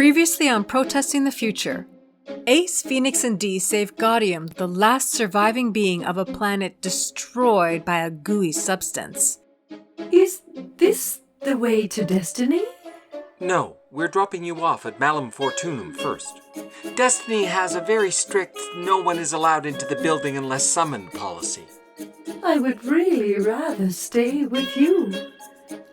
Previously on Protesting the Future, Ace, Phoenix, and Dee save Gaudium, the last surviving being of a planet destroyed by a gooey substance. Is this the way to destiny? No, we're dropping you off at Malum Fortunum first. Destiny has a very strict no one is allowed into the building unless summoned policy. I would really rather stay with you.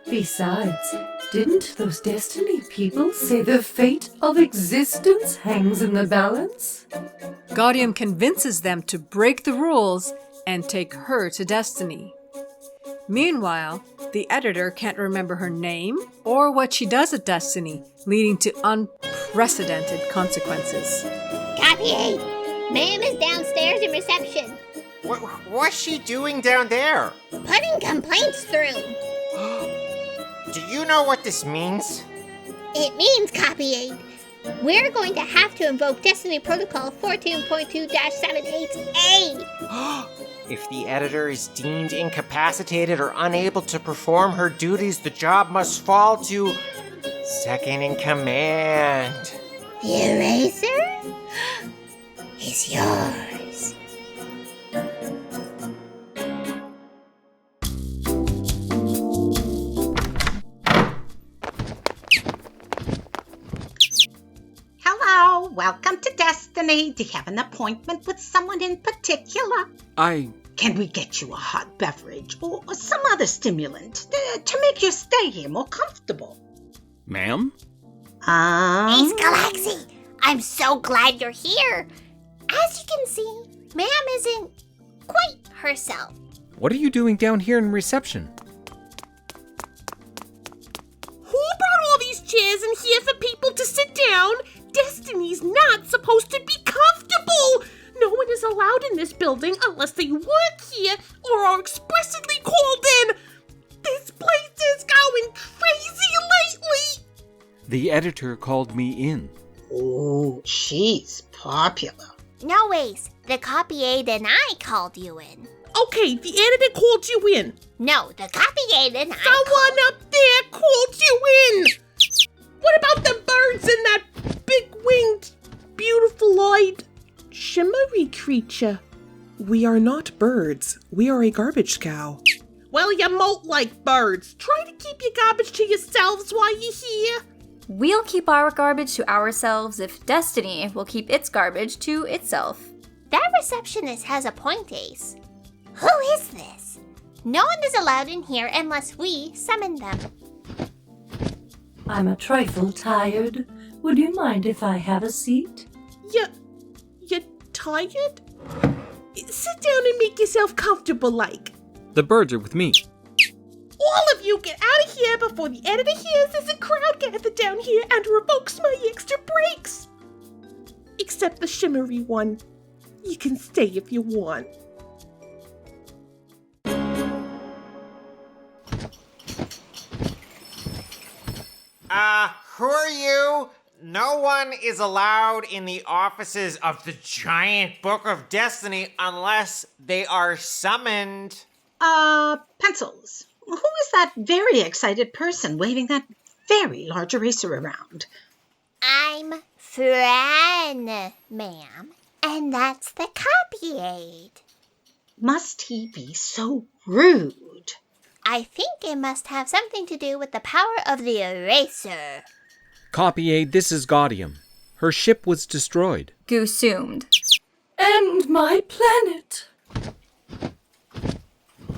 Besides, didn't those Destiny people say the fate of existence hangs in the balance? Gaudium convinces them to break the rules and take her to Destiny. Meanwhile, the editor can't remember her name or what she does at Destiny, leading to unprecedented consequences. Copy 8. Ma'am is downstairs in reception. What's she doing down there? Putting complaints through. Do you know what this means? It means, Copy 8, we're going to have to invoke Destiny Protocol 14.2-78A. If the editor is deemed incapacitated or unable to perform her duties, the job must fall to second in command. The eraser is yours. Hello, welcome to Destiny. Do you have an appointment with someone in particular? Can we get you a hot beverage or some other stimulant to make your stay here more comfortable? Ma'am? Ace Galaksi, I'm so glad you're here. As you can see, Ma'am isn't quite herself. What are you doing down here in reception? Who brought all these chairs in here for people to sit down? Destiny's not supposed to be comfortable! No one is allowed in this building unless they work here or are expressly called in. This place is going crazy lately. The editor called me in. Oh, she's popular. No, Ace, the Copy 8 and I called you in. Okay, the editor called you in. No, the Copy 8 and Someone up there called you in. What about the birds and that big-winged, beautiful-eyed, shimmery creature? We are not birds. We are a garbage cow. Well, you moult like birds. Try to keep your garbage to yourselves while you're here. We'll keep our garbage to ourselves if Destiny will keep its garbage to itself. That receptionist has a point, Ace. Who is this? No one is allowed in here unless we summon them. I'm a trifle tired. Would you mind if I have a seat? You're tired? Sit down and make yourself comfortable like. The birds are with me. All of you get out of here before the editor hears there's a crowd gathered down here and revokes my extra breaks. Except the shimmery one. You can stay if you want. Who are you? No one is allowed in the offices of the giant book of destiny unless they are summoned. Pencils. Who is that very excited person waving that very large eraser around? I'm Fran, ma'am, and that's the Copy 8. Must he be so rude? I think it must have something to do with the power of the eraser. Copy 8, this is Gaudium. Her ship was destroyed. Goosumed. And my planet.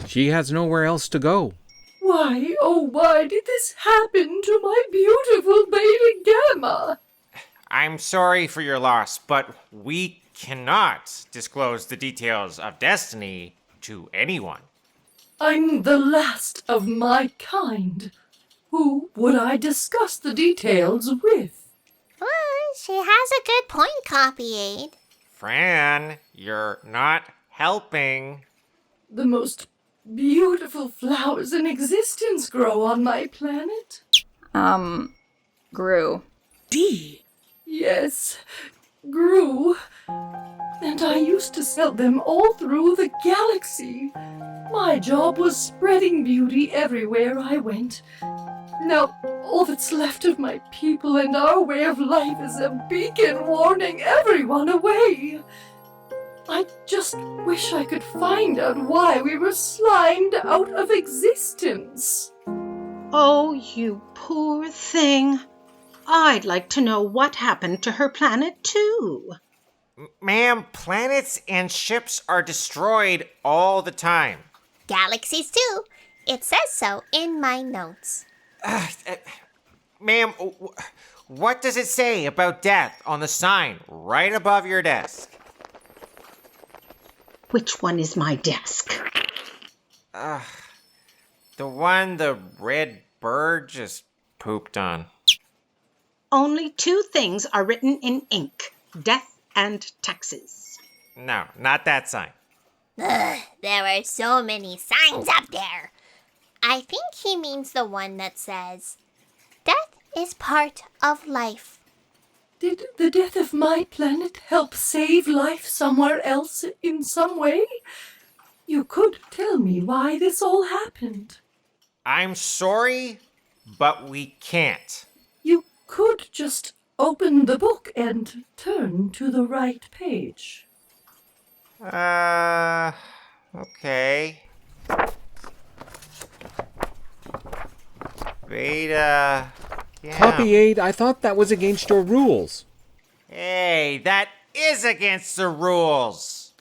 She has nowhere else to go. Why, oh why did this happen to my beautiful baby Gamma? I'm sorry for your loss, but we cannot disclose the details of destiny to anyone. I'm the last of my kind. Who would I discuss the details with? Well, she has a good point, Copy 8. Fran, you're not helping. The most beautiful flowers in existence grow on my planet. Grew. D. Yes, grew. And I used to sell them all through the galaxy. My job was spreading beauty everywhere I went. Now, all that's left of my people and our way of life is a beacon warning everyone away. I just wish I could find out why we were slimed out of existence. Oh, you poor thing. I'd like to know what happened to her planet, too. Ma'am, planets and ships are destroyed all the time. Galaxies too. It says so in my notes. Ma'am, what does it say about death on the sign right above your desk? Which one is my desk? The one the red bird just pooped on. Only 2 things are written in ink: death and taxes. No, not that sign. Ugh, there are so many signs up there. I think he means the one that says, death is part of life. Did the death of my planet help save life somewhere else in some way? You could tell me why this all happened. I'm sorry, but we can't. You could just open the book and turn to the right page. Okay. Beta... Yeah. Copy aid, I thought that was against your rules. Hey, that is against the rules.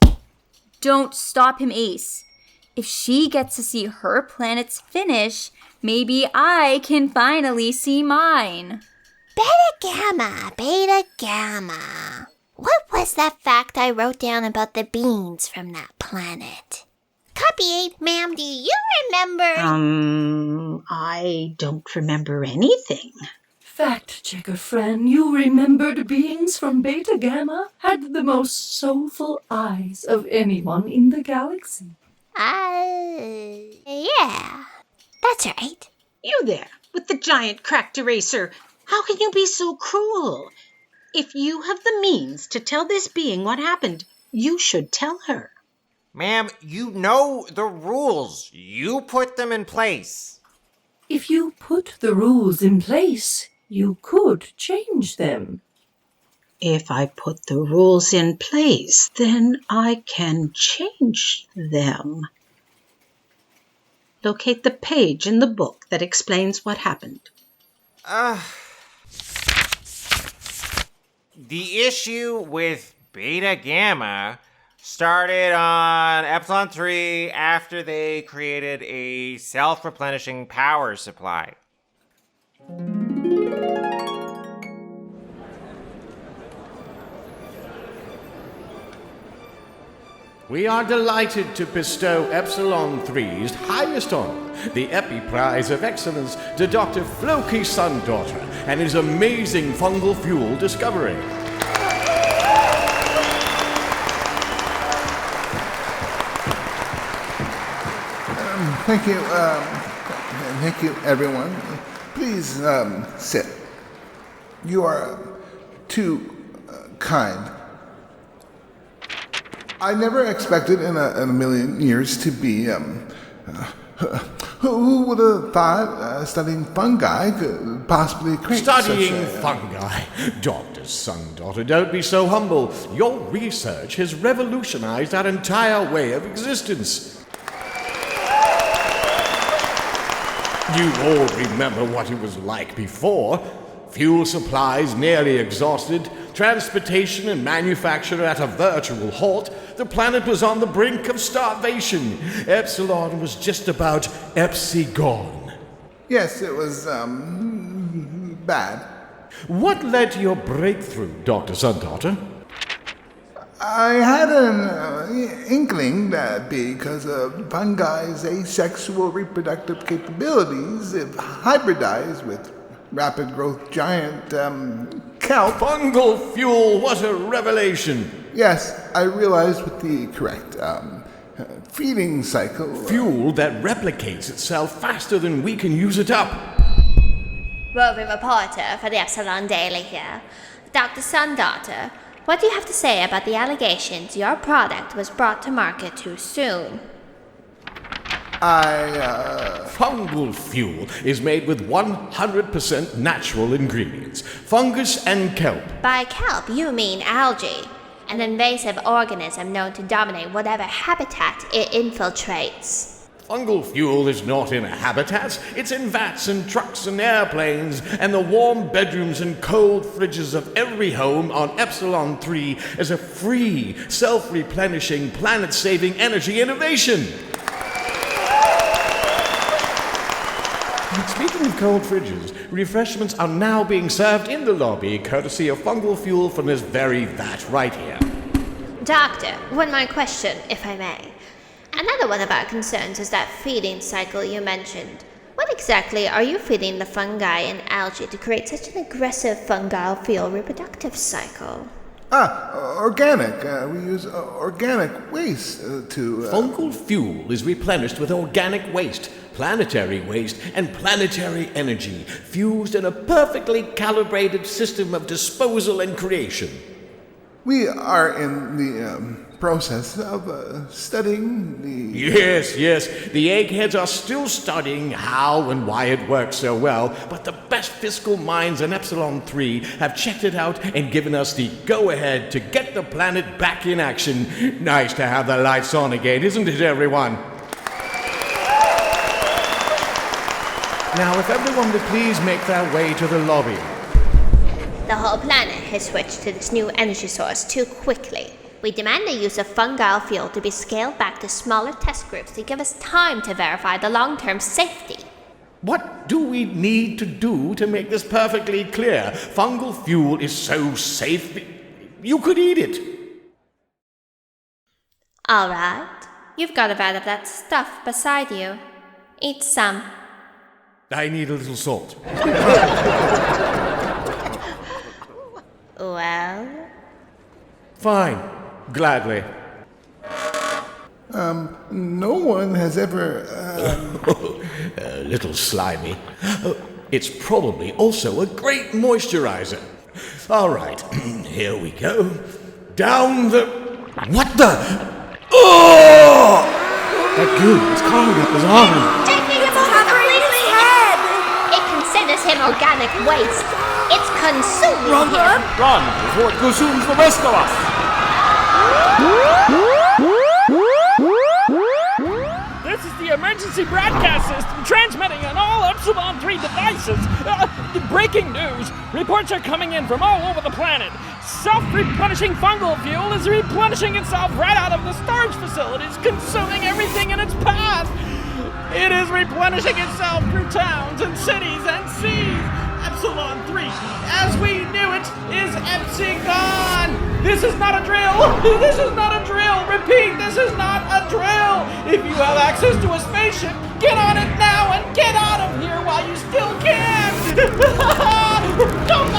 Don't stop him, Ace. If she gets to see her planets finish, maybe I can finally see mine. Beta Gamma. What was that fact I wrote down about the beans from that planet? Copy 8, ma'am, do you remember? I don't remember anything. Fact checker friend, you remembered beings from Beta Gamma had the most soulful eyes of anyone in the galaxy. Yeah, that's right. You there, with the giant cracked eraser. How can you be so cruel? If you have the means to tell this being what happened, you should tell her. Ma'am, you know the rules. You put them in place. If you put the rules in place, you could change them. If I put the rules in place, then I can change them. Locate the page in the book that explains what happened. The issue with Beta Gamma started on Epsilon 3 after they created a self-replenishing power supply. We are delighted to bestow Epsilon 3's highest honor, the Epi Prize of Excellence, to Dr. Floki Sundaughter and his amazing fungal fuel discovery. Thank you. Thank you, everyone. Please sit. You are too kind. I never expected in a million years to be. Who would have thought studying fungi could possibly create Studying such a... fungi. Dr. Sundaughter, don't be so humble. Your research has revolutionized our entire way of existence. You all remember what it was like before. Fuel supplies nearly exhausted, transportation and manufacture at a virtual halt. The planet was on the brink of starvation. Epsilon was just about Epsi-gone. Yes, it was, bad. What led to your breakthrough, Dr. Sundaughter? I had an inkling that because of fungi's asexual reproductive capabilities, if hybridized with rapid growth giant kelp... Fungal fuel, what a revelation! Yes, I realized with the correct feeding cycle... Fuel that replicates itself faster than we can use it up. Roving reporter for the Epsilon Daily here. Dr. Sundaughter, what do you have to say about the allegations your product was brought to market too soon? Fungal fuel is made with 100% natural ingredients, fungus and kelp. By kelp, you mean algae, an invasive organism known to dominate whatever habitat it infiltrates. Fungal fuel is not in habitats, it's in vats and trucks and airplanes, and the warm bedrooms and cold fridges of every home on Epsilon 3 as a free, self-replenishing, planet-saving energy innovation. Speaking of cold fridges, refreshments are now being served in the lobby, courtesy of fungal fuel from this very vat right here. Doctor, one more question, if I may. Another one of our concerns is that feeding cycle you mentioned. What exactly are you feeding the fungi and algae to create such an aggressive fungal fuel reproductive cycle? Organic. We use organic waste to... Fungal fuel is replenished with organic waste, planetary waste, and planetary energy, fused in a perfectly calibrated system of disposal and creation. We are in the process of studying the... Yes, the eggheads are still studying how and why it works so well, but the best fiscal minds in Epsilon 3 have checked it out and given us the go-ahead to get the planet back in action. Nice to have the lights on again, isn't it, everyone? Now, if everyone would please make their way to the lobby. The whole planet has switched to this new energy source too quickly. We demand the use of fungal fuel to be scaled back to smaller test groups to give us time to verify the long-term safety. What do we need to do to make this perfectly clear? Fungal fuel is so safe, you could eat it. All right. You've got a vat of that stuff beside you. Eat some. I need a little salt. Well? Fine. Gladly. No one has ever, A little slimy. It's probably also a great moisturizer. All right, here we go. Down the... What the... Oh! That goo is carving up his arm. Taking him completely head! It considers him organic waste. It's consuming him. Run before it consumes the rest of us! This is the emergency broadcast system transmitting on all Epsilon 3 devices. Breaking news. Reports are coming in from all over the planet. Self-replenishing fungal fuel is replenishing itself right out of the storage facilities, consuming everything in its path. It is replenishing itself through towns and cities and seas. Epsilon 3, as we knew it, is Epsilon. This is not a drill. This is not a drill. Repeat, this is not a drill. If you have access to a spaceship, get on it now and get out of here while you still can. Go.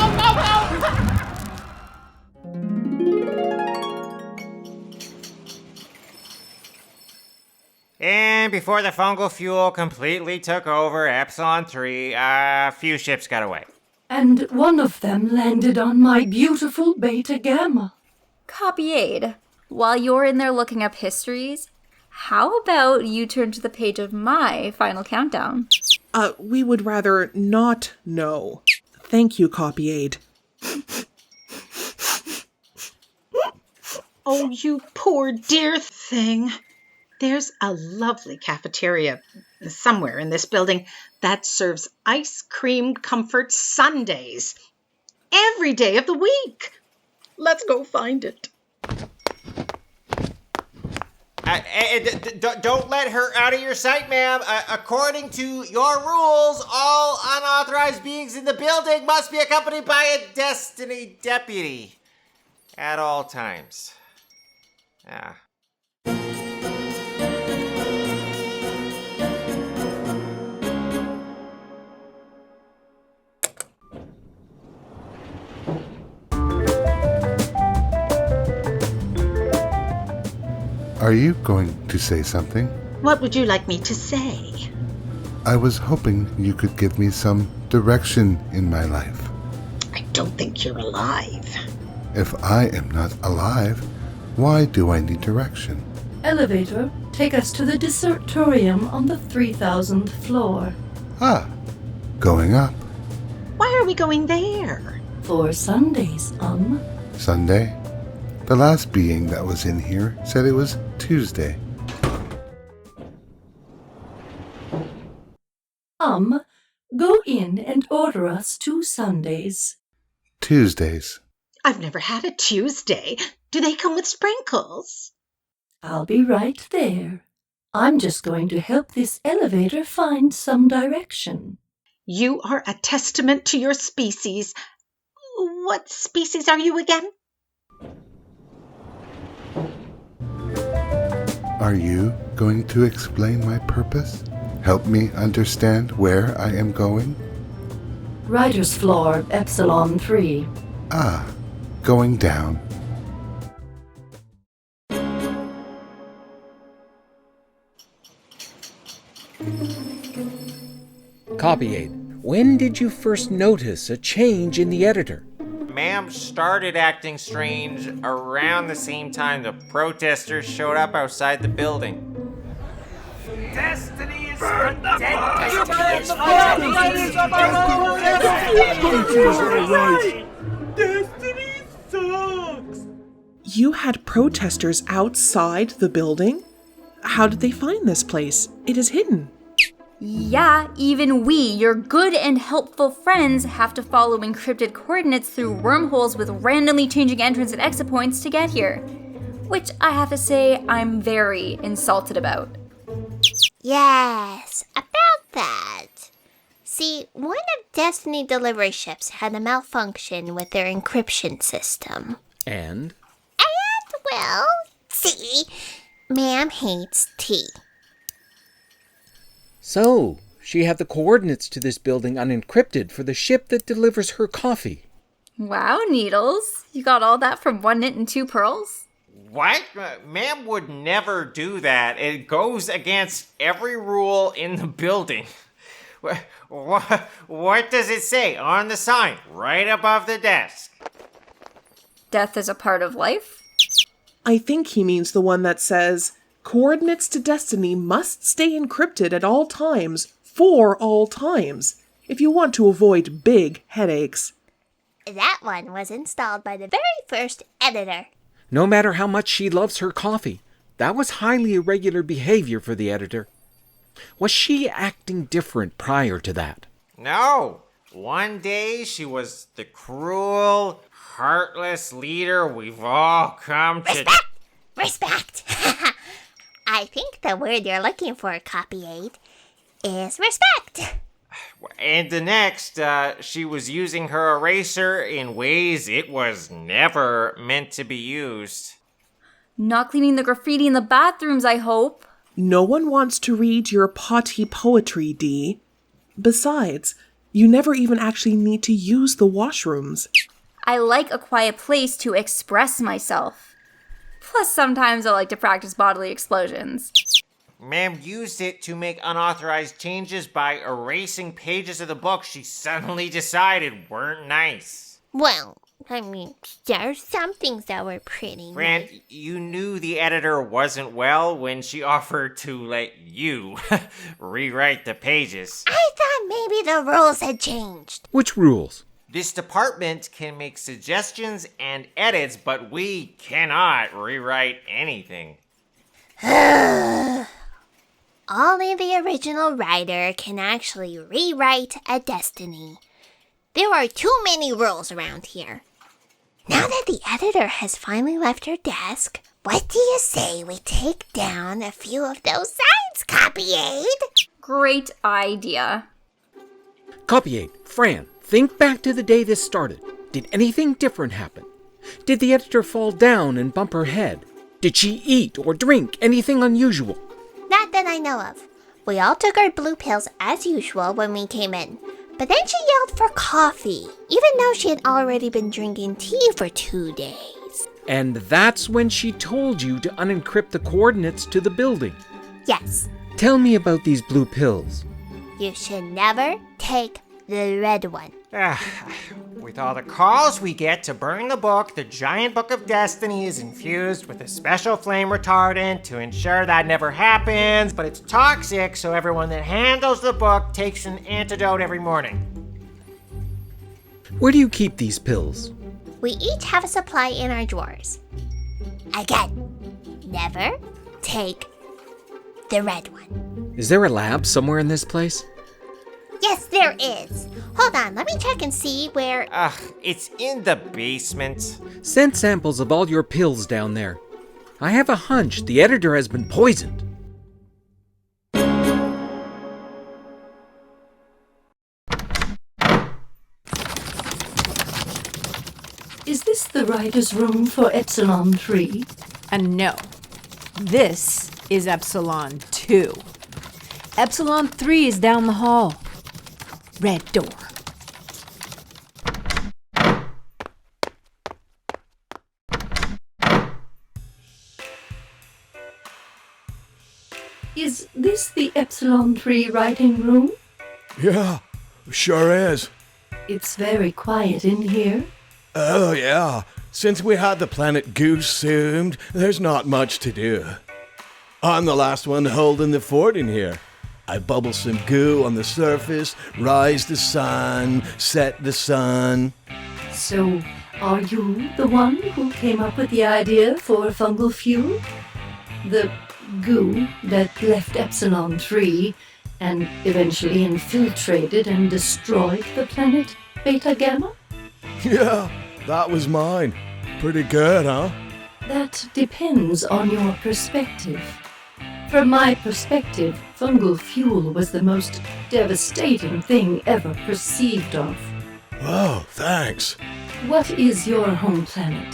And before the fungal fuel completely took over Epsilon 3, a few ships got away. And one of them landed on my beautiful Beta Gamma. Copy-aid, while you're in there looking up histories, how about you turn to the page of my final countdown? We would rather not know. Thank you, Copy-aid. Oh, you poor dear thing. There's a lovely cafeteria somewhere in this building that serves ice cream comfort sundaes every day of the week. Let's go find it. Don't let her out of your sight, ma'am. According to your rules, all unauthorized beings in the building must be accompanied by a Destiny deputy at all times. Yeah. Are you going to say something? What would you like me to say? I was hoping you could give me some direction in my life. I don't think you're alive. If I am not alive, why do I need direction? Elevator, Take us to the desertorium on the 3000th floor. Ah, going up. Why are we going there? For Sundays, Sunday? The last being that was in here said it was Tuesday. Go in and order us 2 Sundays. Tuesdays. I've never had a Tuesday. Do they come with sprinkles? I'll be right there. I'm just going to help this elevator find some direction. You are a testament to your species. What species are you again? Are you going to explain my purpose? Help me understand where I am going? Writer's floor, Epsilon 3. Ah, going down. Copy aid. When did you first notice a change in the editor? Ma'am started acting strange around the same time the protesters showed up outside the building. Destiny is for the dead. Destiny sucks! You had protesters outside the building? How did they find this place? It is hidden. Yeah, even we, your good and helpful friends, have to follow encrypted coordinates through wormholes with randomly changing entrance and exit points to get here. Which I have to say I'm very insulted about. Yes, about that. See, one of Destiny delivery ships had a malfunction with their encryption system. And? Well, see, Ma'am hates tea. So, she had the coordinates to this building unencrypted for the ship that delivers her coffee. Wow, Needles. You got all that from 1 knit and 2 pearls? What? Ma'am would never do that. It goes against every rule in the building. What does it say on the sign right above the desk? Death is a part of life? I think he means the one that says, coordinates to destiny must stay encrypted at all times, for all times, if you want to avoid big headaches. That one was installed by the very first editor. No matter how much she loves her coffee, that was highly irregular behavior for the editor. Was she acting different prior to that? No. One day she was the cruel, heartless leader we've all come to... Respect! I think the word you're looking for, Copy Aid, is respect. And the next, she was using her eraser in ways it was never meant to be used. Not cleaning the graffiti in the bathrooms, I hope. No one wants to read your potty poetry, Dee. Besides, you never even actually need to use the washrooms. I like a quiet place to express myself. Plus, sometimes I like to practice bodily explosions. Ma'am used it to make unauthorized changes by erasing pages of the book she suddenly decided weren't nice. Well, I mean, there are some things that were pretty Grant, nice. you knew the editor wasn't well when she offered to let you rewrite the pages. I thought maybe the rules had changed. Which rules? This department can make suggestions and edits, but we cannot rewrite anything. Only the original writer can actually rewrite a destiny. There are too many rules around here. Now that the editor has finally left her desk, what do you say we take down a few of those signs, Copy Aid? Great idea. Copy aid. Fran, think back to the day this started. Did anything different happen? Did the editor fall down and bump her head? Did she eat or drink anything unusual? Not that I know of. We all took our blue pills as usual when we came in. But then she yelled for coffee, even though she had already been drinking tea for 2 days. And that's when she told you to unencrypt the coordinates to the building. Yes. Tell me about these blue pills. You should never take the red one. With all the calls we get to burn the book, the giant book of destiny is infused with a special flame retardant to ensure that never happens, but it's toxic, so everyone that handles the book takes an antidote every morning. Where do you keep these pills? We each have a supply in our drawers. Again, never take the red one. Is there a lab somewhere in this place? Yes, there is. Hold on, let me check and see where... It's in the basement. Send samples of all your pills down there. I have a hunch the editor has been poisoned. Is this the writer's room for Epsilon 3? And no, this is Epsilon 2. Epsilon 3 is down the hall. Red door. Is this the Epsilon 3 writing room? Yeah, sure is. It's very quiet in here. Oh, yeah. Since we had the planet consumed, there's not much to do. I'm the last one holding the fort in here. I bubble some goo on the surface, rise the sun, set the sun. So, are you the one who came up with the idea for fungal fuel? The goo that left Epsilon 3 and eventually infiltrated and destroyed the planet Beta Gamma? Yeah, that was mine. Pretty good, huh? That depends on your perspective. From my perspective, fungal fuel was the most devastating thing ever perceived of. Oh, thanks. What is your home planet?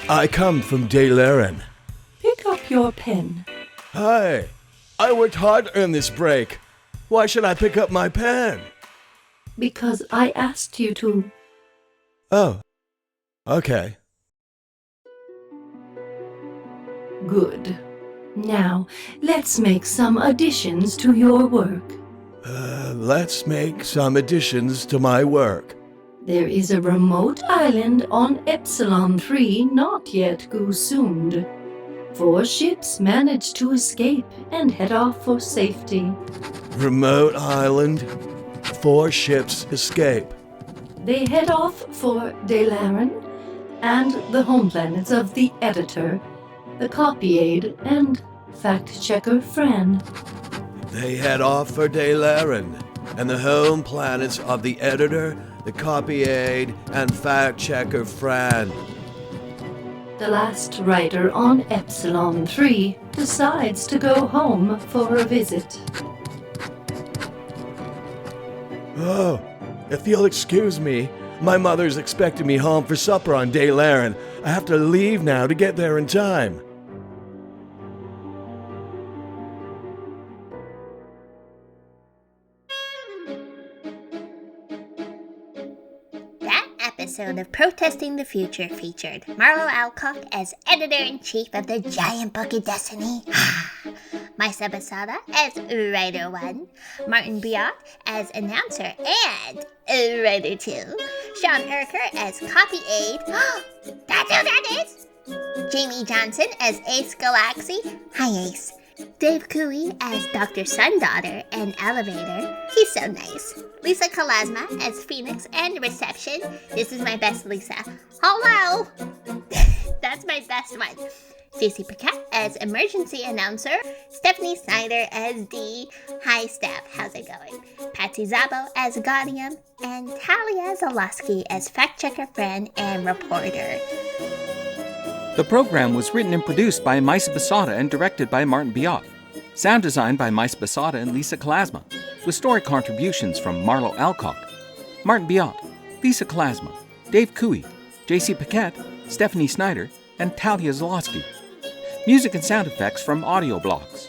I come from Dalaran. Pick up your pen. Hey, I worked hard to earn this break. Why should I pick up my pen? Because I asked you to. Oh, okay. Good. Now, let's make some additions to your work. Let's make some additions to my work. There is a remote island on Epsilon 3 not yet consumed. 4 ships managed to escape and head off for safety. Remote island. 4 ships escape. They head off for Dalaran and the home planets of the editor, the copy aide, and fact-checker Fran. They head off for Dalaran and the home planets of the editor, the copy aide, and fact-checker Fran. The last writer on Epsilon 3 decides to go home for a visit. Oh, if you'll excuse me, my mother's expecting me home for supper on Dalaran. I have to leave now to get there in time. Episode of Protesting the Future featured Marlo Alcock as editor-in-chief of the Giant Book of Destiny, Maisa Basada as Writer 1, Martin Biot as Announcer and Writer 2, Sean Erker as Copy Aide, that's who that is! Jamie Johnson as Ace Galaksi, hi Ace. Dave Cooey as Dr. Sundaughter and Elevator, he's so nice. Lisa Kalasma as Phoenix and Reception, this is my best Lisa. Hello! That's my best one. Stacey Paquette as Emergency Announcer, Stephanie Snyder as Dee, hi Steph, how's it going? Patsy Zabo as Gaudium, and Talia Zalowski as Fact Checker Friend and Reporter. The program was written and produced by Maisa Basada and directed by Martin Biot. Sound design by Maisa Basada and Lisa Kalasma, with story contributions from Marlo Alcock, Martin Biot, Lisa Kalasma, Dave Cooey, JC Paquette, Stephanie Snyder, and Talia Zalowski. Music and sound effects from Audio Blocks.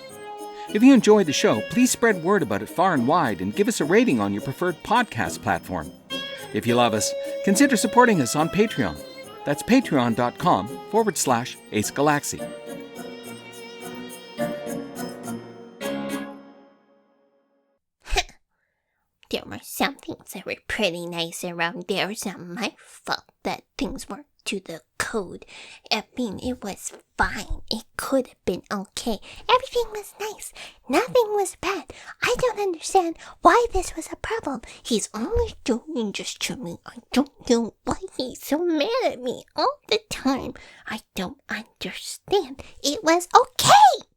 If you enjoyed the show, please spread word about it far and wide and give us a rating on your preferred podcast platform. If you love us, consider supporting us on Patreon. That's patreon.com/Ace Galaxy. There were some things that were pretty pretty nice around there. It's not my fault that things weren't to the code. I mean, it was fine. It could have been okay. Everything was nice. Nothing was bad. I don't understand why this was a problem. He's only doing just to me. I don't know why he's so mad at me all the time. I don't understand. It was okay.